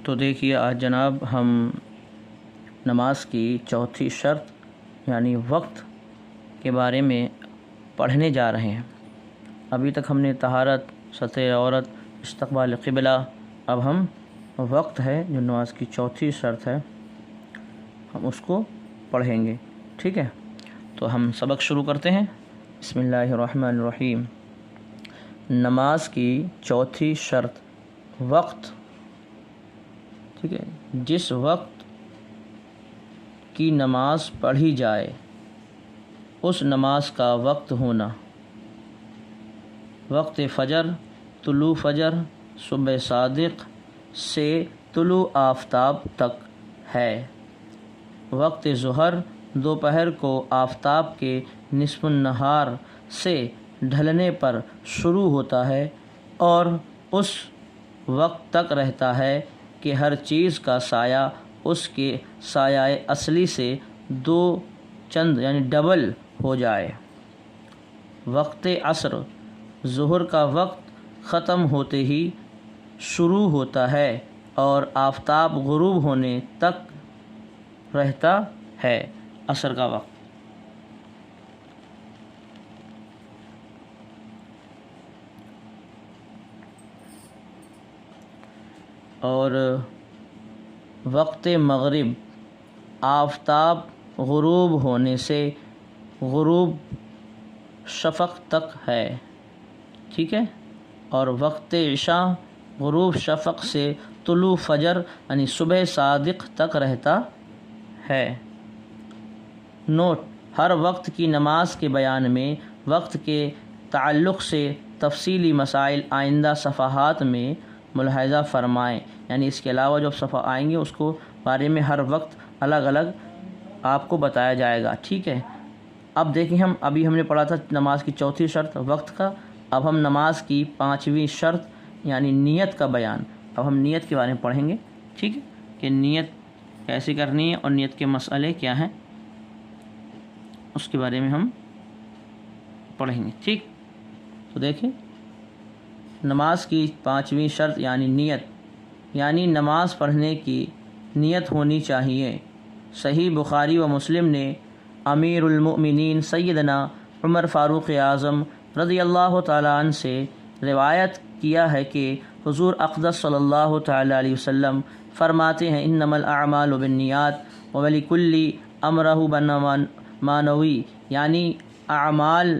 تو دیکھیے آج جناب ہم نماز کی چوتھی شرط یعنی وقت کے بارے میں پڑھنے جا رہے ہیں۔ ابھی تک ہم نے طہارت، ستر عورت، استقبال قبلہ، اب ہم وقت ہے جو نماز کی چوتھی شرط ہے ہم اس کو پڑھیں گے، ٹھیک ہے؟ تو ہم سبق شروع کرتے ہیں۔ بسم اللہ الرحمن الرحیم۔ نماز کی چوتھی شرط وقت، ٹھیک ہے؟ جس وقت کی نماز پڑھی جائے اس نماز کا وقت ہونا۔ وقت فجر، طلوع فجر، صبح صادق سے طلوع آفتاب تک ہے۔ وقت ظہر دوپہر کو آفتاب کے نصف النہار سے ڈھلنے پر شروع ہوتا ہے اور اس وقت تک رہتا ہے کہ ہر چیز کا سایہ اس کے سایہ اصلی سے دو چند یعنی ڈبل ہو جائے۔ وقت عصر ظہر کا وقت ختم ہوتے ہی شروع ہوتا ہے اور آفتاب غروب ہونے تک رہتا ہے۔ عصر کا وقت اور وقت مغرب آفتاب غروب ہونے سے غروب شفق تک ہے، ٹھیک ہے؟ اور وقت عشاء غروب شفق سے طلوع فجر یعنی صبح صادق تک رہتا ہے۔ نوٹ: ہر وقت کی نماز کے بیان میں وقت کے تعلق سے تفصیلی مسائل آئندہ صفحات میں ملاحظہ فرمائیں، یعنی اس کے علاوہ جو صفحہ آئیں گے اس کو بارے میں ہر وقت الگ الگ آپ کو بتایا جائے گا، ٹھیک ہے؟ اب دیکھیں ابھی ہم نے پڑھا تھا نماز کی چوتھی شرط وقت کا، اب ہم نماز کی پانچویں شرط یعنی نیت کا بیان، اب ہم نیت کے بارے میں پڑھیں گے، ٹھیک ہے؟ کہ نیت کیسے کرنی ہے اور نیت کے مسئلے کیا ہیں اس کے بارے میں ہم پڑھیں گے، ٹھیک؟ تو دیکھیں نماز کی پانچویں شرط یعنی نیت، یعنی نماز پڑھنے کی نیت ہونی چاہیے۔ صحیح بخاری و مسلم نے امیر المؤمنین سیدنا عمر فاروق اعظم رضی اللہ تعالیٰ عنہ سے روایت کیا ہے کہ حضور اقدس صلی اللہ تعالیٰ علیہ وسلم فرماتے ہیں انما الاعمال بالنیات ولکل امرہ ما نوی، یعنی اعمال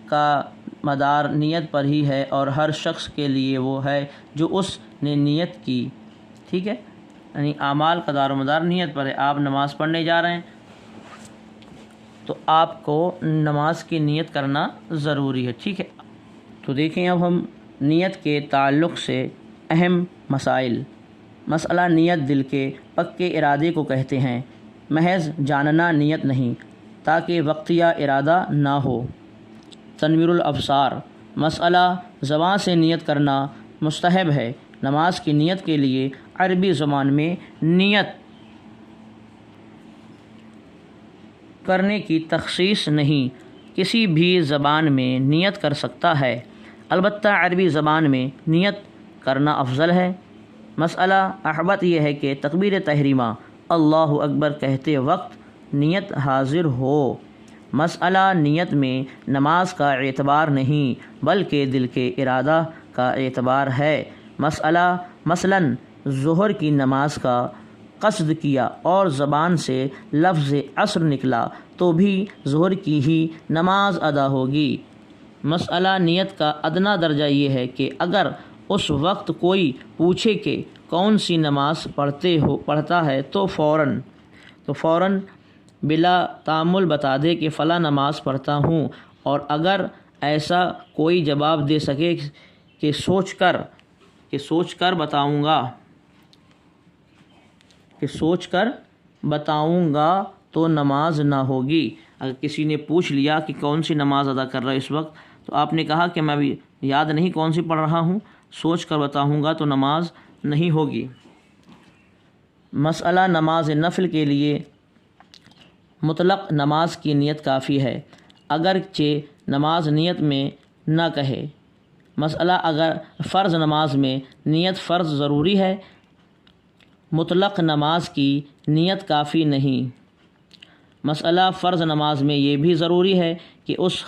کا مدار نیت پر ہی ہے اور ہر شخص کے لیے وہ ہے جو اس نے نیت کی، ٹھیک ہے؟ یعنی اعمال کا دار و مدار نیت پر ہے۔ آپ نماز پڑھنے جا رہے ہیں تو آپ کو نماز کی نیت کرنا ضروری ہے، ٹھیک ہے؟ تو دیکھیں اب ہم نیت کے تعلق سے اہم مسائل۔ مسئلہ نیت دل کے پکے ارادے کو کہتے ہیں، محض جاننا نیت نہیں تاکہ وقتیہ ارادہ نہ ہو۔ تنویر الابصار مسئلہ زبان سے نیت کرنا مستحب ہے۔ نماز کی نیت کے لیے عربی زبان میں نیت کرنے کی تخصیص نہیں، کسی بھی زبان میں نیت کر سکتا ہے، البتہ عربی زبان میں نیت کرنا افضل ہے۔ مسئلہ احبت یہ ہے کہ تکبیر تحریمہ اللہ اکبر کہتے وقت نیت حاضر ہو۔ مسئلہ نیت میں نماز کا اعتبار نہیں بلکہ دل کے ارادہ کا اعتبار ہے۔ مثلاً ظہر کی نماز کا قصد کیا اور زبان سے لفظ عصر نکلا تو بھی ظہر کی ہی نماز ادا ہوگی۔ مسئلہ نیت کا ادنیٰ درجہ یہ ہے کہ اگر اس وقت کوئی پوچھے کہ کون سی نماز پڑھتا ہے تو فوراً بلا تامل بتا دے کہ فلاں نماز پڑھتا ہوں، اور اگر ایسا کوئی جواب دے سکے کہ سوچ کر بتاؤں گا تو نماز نہ ہوگی۔ اگر کسی نے پوچھ لیا کہ کون سی نماز ادا کر رہا ہے اس وقت تو آپ نے کہا کہ میں ابھی یاد نہیں کون سی پڑھ رہا ہوں، سوچ کر بتاؤں گا تو نماز نہیں ہوگی۔ مسئلہ نماز نفل کے لیے مطلق نماز کی نیت کافی ہے اگرچہ نماز نیت میں نہ کہے۔ مسئلہ اگر فرض نماز میں نیت فرض ضروری ہے مطلق نماز کی نیت کافی نہیں۔ مسئلہ فرض نماز میں یہ بھی ضروری ہے کہ اس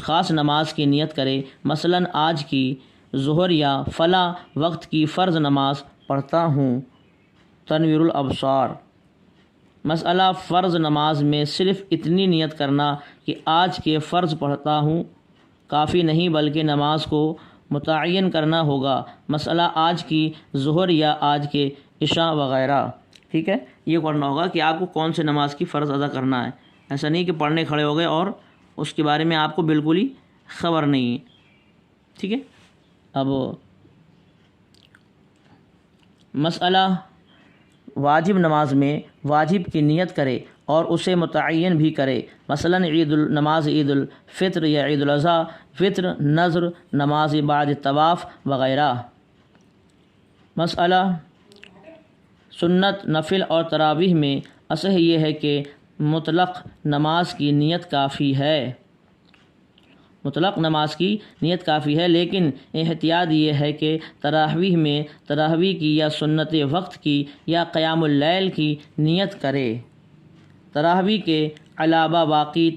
خاص نماز کی نیت کرے۔ مثلاً آج کی ظہر یا فلاں وقت کی فرض نماز پڑھتا ہوں، تنویر الابصار۔ مسئلہ فرض نماز میں صرف اتنی نیت کرنا کہ آج کے فرض پڑھتا ہوں کافی نہیں، بلکہ نماز کو متعین کرنا ہوگا۔ مسئلہ آج کی ظہر یا آج کے عشاء وغیرہ، ٹھیک ہے، یہ پڑھنا ہوگا کہ آپ کو کون سے نماز کی فرض ادا کرنا ہے۔ ایسا نہیں کہ پڑھنے کھڑے ہو گئے اور اس کے بارے میں آپ کو بالکل ہی خبر نہیں ہے، ٹھیک ہے۔ اب مسئلہ واجب نماز میں واجب کی نیت کرے اور اسے متعین بھی کرے۔ مثلاً نماز عید الفطر یا عید الاضحیٰ، فطر، نذر، نماز بعد طواف وغیرہ۔ مسئلہ سنت، نفل اور تراویح میں اصح یہ ہے کہ مطلق نماز کی نیت کافی ہے۔ مطلق نماز کی نیت کافی ہے، لیکن احتیاط یہ ہے کہ تراویح میں تراویح کی یا سنت وقت کی یا قیام اللیل کی نیت کرے۔ تراویح کے علاوہ باقی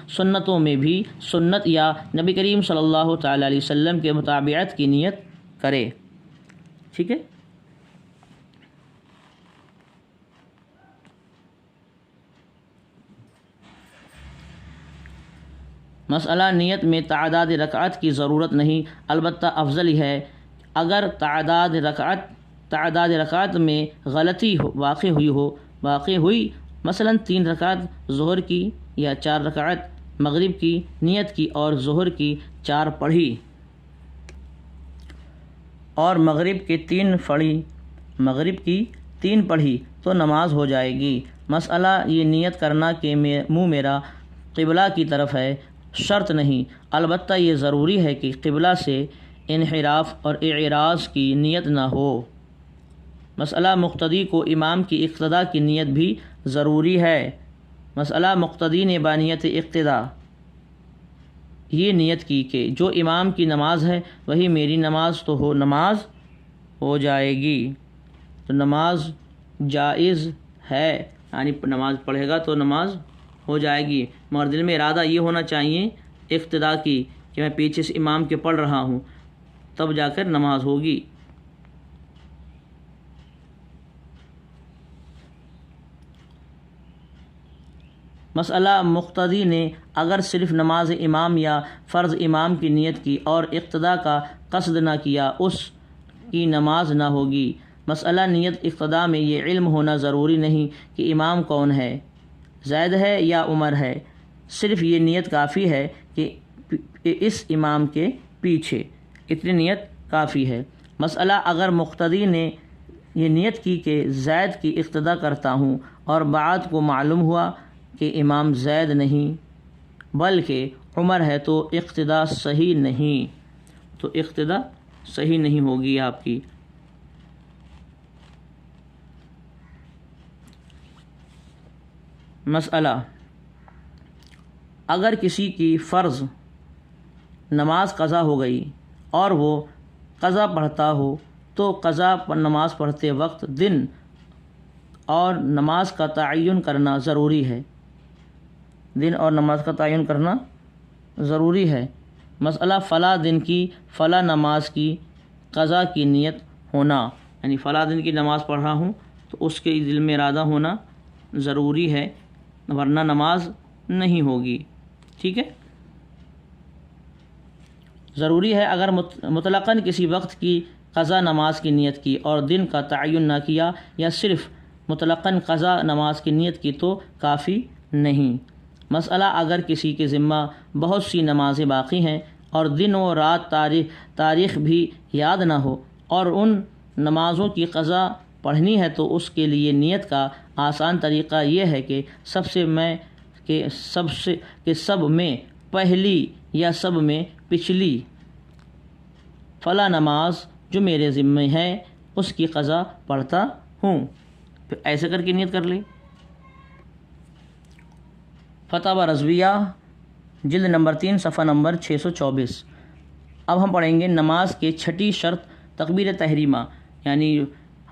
سنتوں میں بھی سنت یا نبی کریم صلی اللہ تعالیٰ علیہ وسلم کے مطابعت کی نیت کرے، ٹھیک ہے۔ مسئلہ نیت میں تعداد رکعت کی ضرورت نہیں، البتہ افضل ہے اگر تعداد رکعت میں غلطی واقع ہوئی، مثلاً 3 رکعت ظہر کی یا 4 رکعت مغرب کی نیت کی اور ظہر کی 4 پڑھی اور مغرب کی 3 پڑھی تو نماز ہو جائے گی۔ مسئلہ یہ نیت کرنا کہ منہ میرا قبلہ کی طرف ہے شرط نہیں، البتہ یہ ضروری ہے کہ قبلہ سے انحراف اور اعراض کی نیت نہ ہو۔ مسئلہ مقتدی کو امام کی اقتداء کی نیت بھی ضروری ہے۔ مسئلہ مقتدی نے بانیت اقتداء یہ نیت کی کہ جو امام کی نماز ہے وہی میری نماز نماز ہو جائے گی، تو نماز جائز ہے، یعنی نماز پڑھے گا تو نماز ہو جائے گی، مگر دل میں ارادہ یہ ہونا چاہیے اقتداء کی کہ میں پیچھے سے امام کے پڑھ رہا ہوں، تب جا کر نماز ہوگی۔ مسئلہ مقتدی نے اگر صرف نماز امام یا فرض امام کی نیت کی اور اقتداء کا قصد نہ کیا، اس کی نماز نہ ہوگی۔ مسئلہ نیت اقتداء میں یہ علم ہونا ضروری نہیں کہ امام کون ہے، زید ہے یا عمر ہے، صرف یہ نیت کافی ہے کہ اس امام کے پیچھے، اتنی نیت کافی ہے۔ مسئلہ اگر مقتدی نے یہ نیت کی کہ زید کی اقتداء کرتا ہوں اور بعد کو معلوم ہوا کہ امام زید نہیں بلکہ عمر ہے تو اقتداء صحیح نہیں ہوگی آپ کی۔ مسئلہ اگر کسی کی فرض نماز قضا ہو گئی اور وہ قضا پڑھتا ہو تو قضا نماز پڑھتے وقت دن اور نماز کا تعین کرنا ضروری ہے۔ مسئلہ فلاں دن کی فلاں نماز کی قضا کی نیت ہونا، یعنی فلاں دن کی نماز پڑھ رہا ہوں تو اس کے دل میں ارادہ ہونا ضروری ہے، ورنہ نماز نہیں ہوگی، ٹھیک ہے۔ ضروری ہے اگر مطلقاً کسی وقت کی قضا نماز کی نیت کی اور دن کا تعین نہ کیا یا صرف مطلقاً قضا نماز کی نیت کی تو کافی نہیں۔ مسئلہ اگر کسی کے ذمہ بہت سی نمازیں باقی ہیں اور دن و رات تاریخ بھی یاد نہ ہو اور ان نمازوں کی قضا پڑھنی ہے تو اس کے لیے نیت کا آسان طریقہ یہ ہے کہ سب میں پہلی یا سب میں پچھلی فلاں نماز جو میرے ذمہ ہے اس کی قضا پڑھتا ہوں، پھر ایسے کر کے نیت کر لے۔ فتاوی رضویہ جلد نمبر 3 صفحہ نمبر 624۔ اب ہم پڑھیں گے نماز کے چھٹی شرط تکبیر تحریمہ، یعنی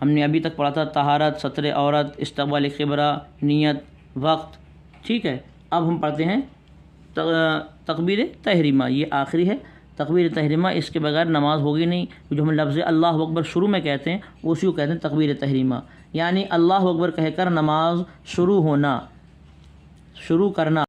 ہم نے ابھی تک پڑھا تھا طہارت، ستر عورت، استقبال قبلہ، نیت، وقت، ٹھیک ہے۔ اب ہم پڑھتے ہیں تکبیر تحریمہ، یہ آخری ہے تکبیر تحریمہ، اس کے بغیر نماز ہوگی نہیں۔ جو ہم لفظ اللہ اکبر شروع میں کہتے ہیں اسی کو کہتے ہیں تکبیر تحریمہ، یعنی اللہ اکبر کہہ کر نماز شروع کرنا۔